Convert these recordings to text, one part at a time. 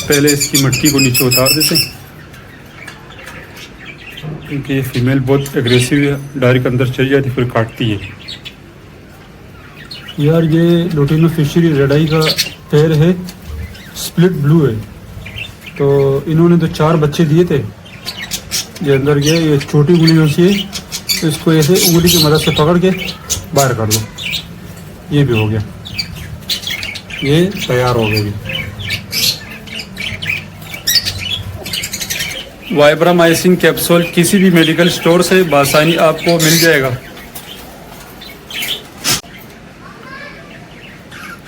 पहले इसकी मटकी को नीचे उतार देते हैं क्योंकि ये फीमेल बहुत एग्रेसिव है, डायरेक्ट अंदर चली जाती फिर काटती है। यार ये लोटिनो फिशरी रेड आई का पेयर है, स्प्लिट ब्लू है। तो इन्होंने तो 4 बच्चे दिए थे, ये अंदर गए। ये छोटी उंगली जो सी है तो इसको ऐसे उंगली की मदद से पकड़ के बाहर कर लो, ये भी हो गया, ये तैयार हो गई। वाइब्रामाइसिन कैप्सूल किसी भी मेडिकल स्टोर से बासानी आपको मिल जाएगा।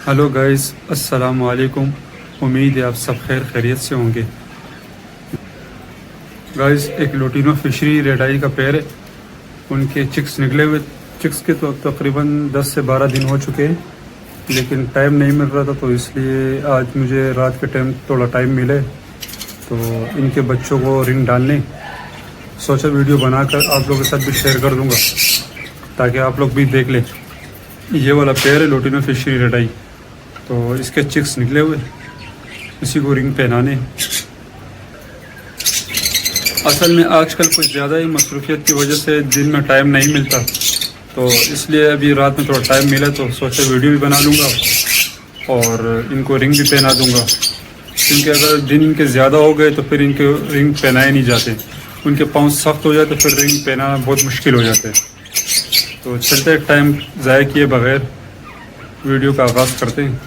हेलो गाइस, अस्सलाम वालेकुम। उम्मीद है आप सब खैरियत से होंगे। गाइस एक लोटिनो फिशरी रेड आई का पेयर है, उनके चिक्स निकले हुए। चिक्स के तो तकरीबन 10 से 12 दिन हो चुके हैं, लेकिन टाइम नहीं मिल रहा था, तो इसलिए आज मुझे रात के टाइम थोड़ा टाइम मिले तो इनके बच्चों को रिंग डालने सोचा वीडियो बनाकर आप लोगों के साथ भी शेयर कर दूंगा ताकि आप लोग भी देख लें। ये वाला पेयर है लोटिनो फिशरी रेड आई, तो इसके चिक्स निकले हुए, इसी को रिंग पहनाने। असल में आजकल कुछ ज़्यादा ही मसरूफियत की वजह से दिन में टाइम नहीं मिलता, तो इसलिए अभी रात में थोड़ा टाइम मिला तो सोचा वीडियो भी बना लूँगा और इनको रिंग भी पहना दूँगा। क्योंकि अगर दिन इनके ज़्यादा हो गए तो फिर इनके रिंग पहनाए नहीं जाते, उनके पाँव सख्त हो जाए तो फिर रिंग पहनाना बहुत मुश्किल हो जाता है। तो चलते टाइम ज़ाया किए बगैर वीडियो का आगाज़ करते हैं।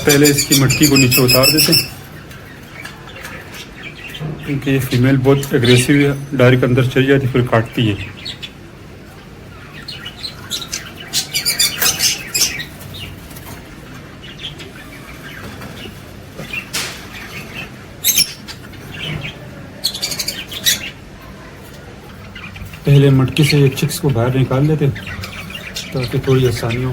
पहले इसकी मटकी को नीचे उतार देते हैं क्योंकि ये फीमेल बहुत एग्रेसिव है, डायरेक्ट अंदर चली जाती फिर काटती है। पहले मटकी से चिक्स को बाहर निकाल लेते ताकि थोड़ी आसानी हो।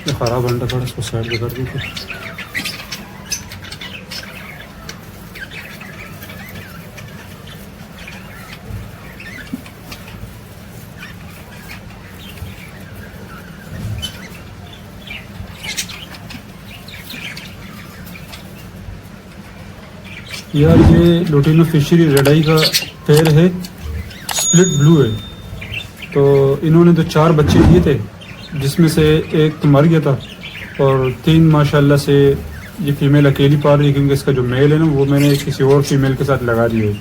ये ख़राब अंडा थोड़ा इसको साइड पे कर देते। यार ये लोटिनो फिशरी रेड आई का पेयर है, स्प्लिट ब्लू है। तो इन्होंने तो 4 बच्चे दिए थे, जिसमें से एक तो मर गया था और 3 माशाल्लाह से ये फीमेल अकेली पा रही है, क्योंकि इसका जो मेल है ना वो मैंने किसी और फीमेल के साथ लगा दिए।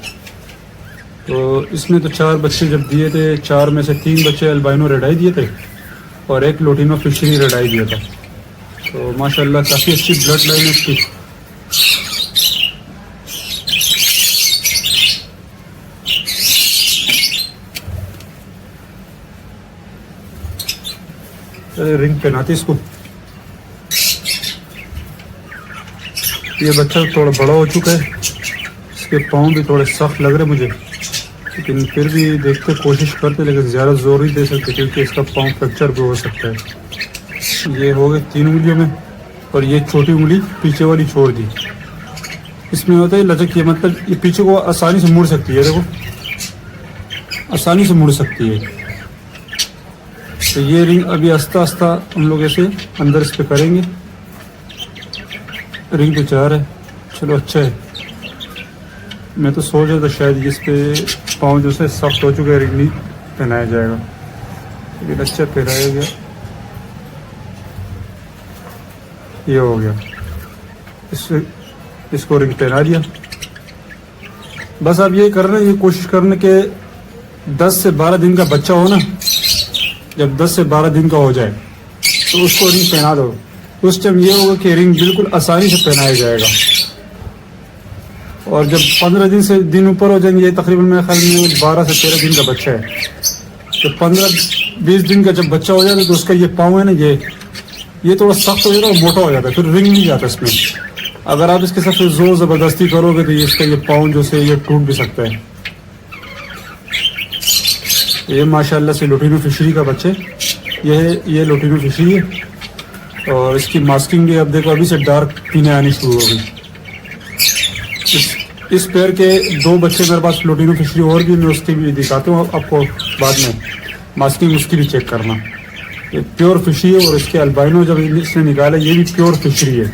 तो इसमें तो 4 बच्चे जब दिए थे, 4 में से 3 बच्चे अल्बाइनो रेड आई दिए थे और एक लोटिनो फिशरी रेड आई दिया था। तो माशाल्लाह काफ़ी अच्छी ब्लड लाइन है इसकी। रिंग पहनाती इसको। ये बच्चा थोड़ा बड़ा हो चुका है, इसके पाँव भी थोड़े सख्त लग रहे मुझे, लेकिन फिर भी देखते कोशिश करते, लेकिन ज़्यादा जोर ही दे सकते क्योंकि इसका पाँव फ्रैक्चर भी हो सकता है। ये हो गए 3 उंगलियों में और ये छोटी उंगली पीछे वाली छोड़ दी। इसमें होता है लचक, ये मतलब ये पीछे को आसानी से मुड़ सकती है, देखो आसानी से मुड़ सकती है। तो ये रिंग अभी आस्ता आस्ता हम लोग ऐसे अंदर इस पे करेंगे। रिंग तो 4 है, चलो अच्छा है। मैं तो सोच रहा था शायद इस पे पाँव जो से सख्त हो चुका है, रिंग नहीं पहनाया जाएगा, लेकिन अच्छा पहनाया गया। ये हो गया, इसको रिंग पहना दिया। बस अब ये करना, ये कोशिश करने के 10 से 12 दिन का बच्चा हो ना, जब 10 से 12 दिन का हो जाए तो उसको रिंग पहना दो। उस टाइम ये होगा कि रिंग बिल्कुल आसानी से पहनाया जाएगा। और जब 15 दिन ऊपर हो जाएंगे, ये तकरीबन मेरे ख्याल में 12 से 13 दिन का बच्चा है, तो 15-20 दिन का जब बच्चा हो जाता है तो उसका ये पाँव है ना, ये थोड़ा सख्त हो जाता है और मोटा हो जाता है, फिर रिंग नहीं जाता इसमें। अगर आप इसके साथ जोर ज़बरदस्ती करोगे तो ये इसका ये पाँव जो से ये टूट भी सकता है। ये माशाल्लाह से लोटिनो फिशरी का बच्चे, ये लोटिनो फिशरी है और इसकी मास्किंग भी अब देखो अभी से डार्क पीने आनी शुरू हो गई। इस पेयर के 2 बच्चे मेरे पास लोटिनो फिशरी और भी, मैं उसकी भी दिखाता हूँ आपको बाद में। मास्किंग उसकी भी चेक करना। ये प्योर फिशरी है और इसके अल्बाइनो जब इसने निकाला ये भी प्योर फिशरी है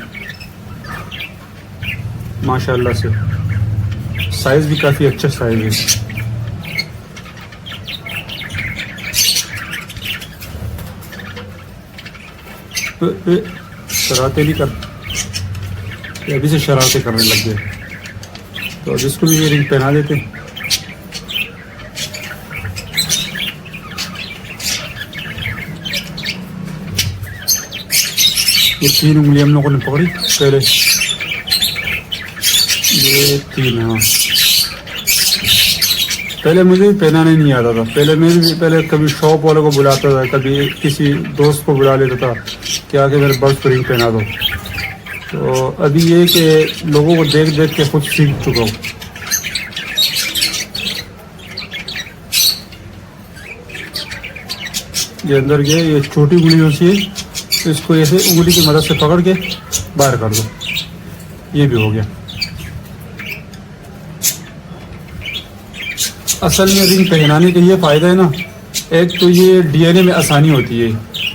माशाल्लाह से। साइज़ भी काफ़ी अच्छा साइज़ है। शरारतें नहीं कर, अभी से शरारतें करने लग गए, तो अब इसको भी ये रिंग पहना देते हैं। ये 3 उंगली हम लोगों ने पकड़ी पहले, ये 3 हाँ। पहले मुझे भी पहनाने नहीं आता था, पहले कभी शॉप वालों को बुलाता था, कभी किसी दोस्त को बुला लेता था कि आके मेरे बर्ड्स को रिंग पहना दो। तो अभी ये कि लोगों को देख देख के खुद सीख चुका हूँ। ये अंदर गए, ये छोटी उंगली होती है तो इसको ऐसे उंगली की मदद से पकड़ के बाहर कर दो, ये भी हो गया। असल में रिंग पहनाने के ये फ़ायदा है ना, एक तो ये डीएनए में आसानी होती है,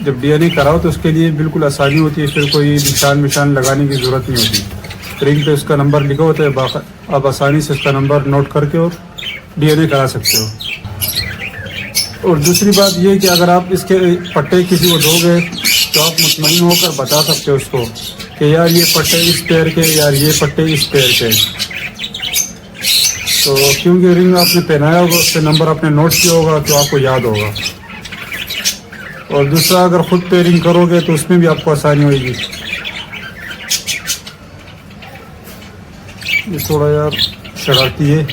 जब डीएनए कराओ तो उसके लिए बिल्कुल आसानी होती है, फिर कोई निशान लगाने की ज़रूरत नहीं होती। रिंग पे उसका नंबर लिखा होता है, आप आसानी से उसका नंबर नोट करके और डीएनए करा सकते हो। और दूसरी बात ये कि अगर आप इसके पट्टे किसी को दोगे तो आप मुतमईन होकर बता सकते हो उसको कि यार ये पट्टे इस पैर के, यार ये पट्टे इस पैर के। तो क्योंकि रिंग आपने पहनाया होगा, उससे नंबर आपने नोट किया होगा तो आपको याद होगा। और दूसरा, अगर खुद पे रिंग करोगे तो उसमें भी आपको आसानी होगी। ये थोड़ा यार शरारती है,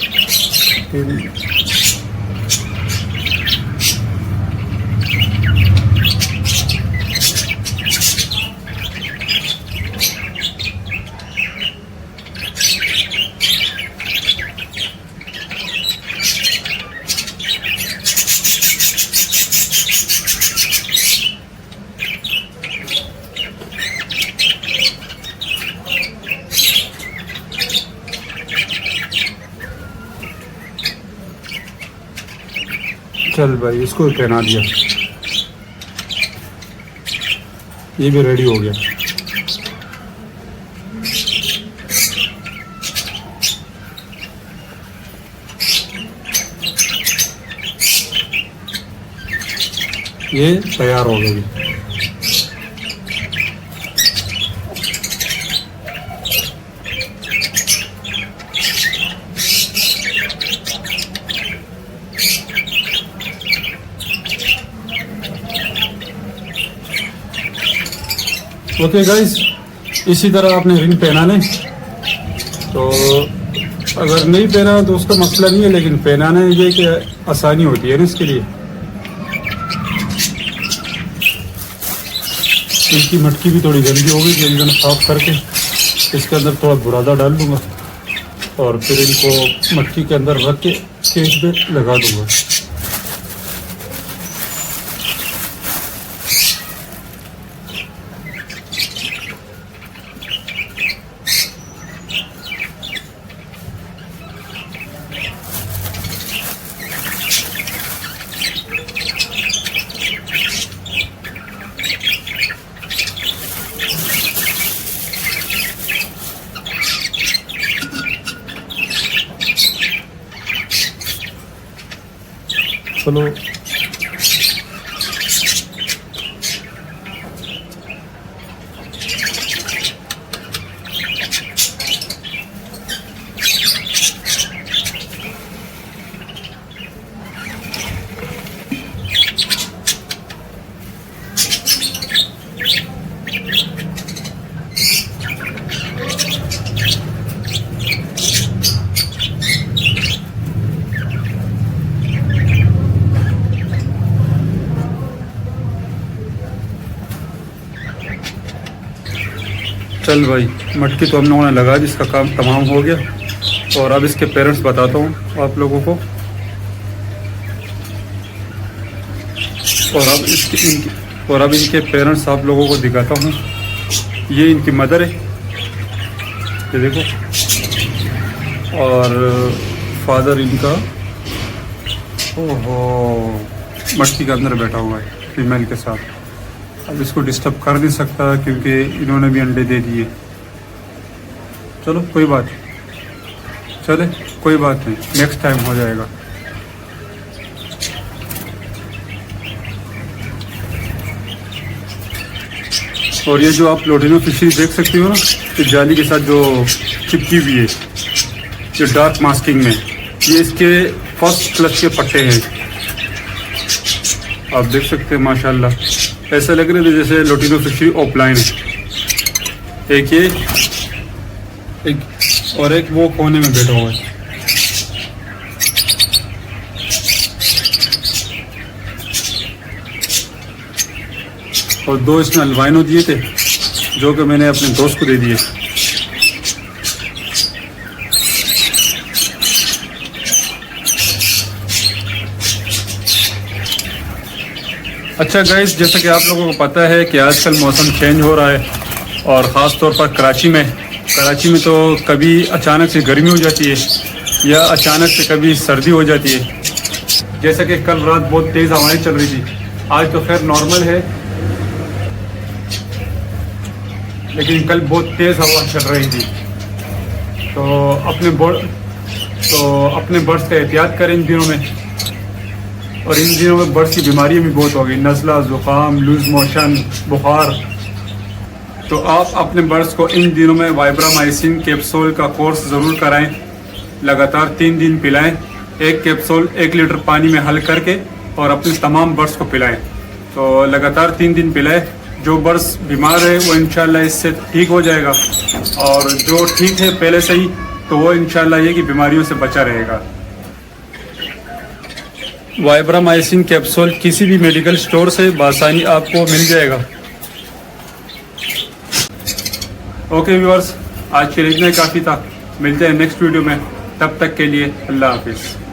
चल भाई इसको भी पहना दिया, ये भी रेडी हो गया। ये तैयार हो गई। ओके गाइस, इसी तरह आपने रिंग पहनाने, तो अगर नहीं पहना तो उसका मसला नहीं है, लेकिन पहनाने ये कि आसानी होती है ना इसके लिए। इनकी मटकी भी थोड़ी गंदी हो गई, इनको साफ करके इसके अंदर थोड़ा बुरादा डाल दूंगा और फिर इनको मटकी के अंदर रख के केज पे लगा दूंगा। चलो चल भाई, मटकी तो हम लोगों ने लगा दी, इसका काम तमाम हो गया। और अब इसके पेरेंट्स बताता हूँ आप लोगों को। और अब इनके पेरेंट्स आप लोगों को दिखाता हूँ। ये इनकी मदर है, ये देखो, और फादर इनका ओहो मटकी के अंदर बैठा हुआ है फीमेल के साथ। अब इसको डिस्टर्ब कर नहीं सकता क्योंकि इन्होंने भी अंडे दे दिए। चलो कोई बात नहीं, चले कोई बात नहीं, नेक्स्ट टाइम हो जाएगा। और ये जो आप लोटिनो फिशरी देख सकते हो ना, इस जाली के साथ जो चिपकी हुई है, जो डार्क मास्किंग में, ये इसके फर्स्ट क्लच के पट्टे हैं। आप देख सकते हैं माशाल्लाह, ऐसा लग रहा है जैसे लोटिनो फिशरी ऑफलाइन है। एक ये, एक और एक वो कोने में बैठा हुआ है। और दो इसमें अल्बाइनो दिए थे जो कि मैंने अपने दोस्त को दे दिए। अच्छा गाइस, जैसा कि आप लोगों को पता है कि आजकल मौसम चेंज हो रहा है और ख़ास तौर पर कराची में तो कभी अचानक से गर्मी हो जाती है या अचानक से कभी सर्दी हो जाती है। जैसा कि कल रात बहुत तेज़ हवाएं चल रही थी, आज तो खैर नॉर्मल है, लेकिन कल बहुत तेज़ हवा चल रही थी। तो अपने बर्ड्स का एहतियात करें इन दिनों में। और इन दिनों में बर्ड्स की बीमारियां भी बहुत हो गई, नज़ला, ज़ुकाम, लूज मोशन, बुखार। तो आप अपने बर्ड्स को इन दिनों में वाइब्रामाइसिन कैप्सूल का कोर्स ज़रूर कराएं। लगातार 3 दिन पिलाएं, एक कैप्सूल 1 लीटर पानी में हल करके, और अपने तमाम बर्ड्स को पिलाएं। तो लगातार 3 दिन पिलाएं। जो बर्ड्स बीमार है वो इंशाल्लाह इससे ठीक हो जाएगा, और जो ठीक है पहले से ही तो वो इंशाल्लाह ये कि बीमारियों से बचा रहेगा। वाइब्रामाइसिन कैप्सूल किसी भी मेडिकल स्टोर से बआसानी आपको मिल जाएगा। ओके व्यूअर्स, आज के लिए इतना ही काफ़ी था। मिलते हैं नेक्स्ट वीडियो में, तब तक के लिए अल्लाह हाफिज़।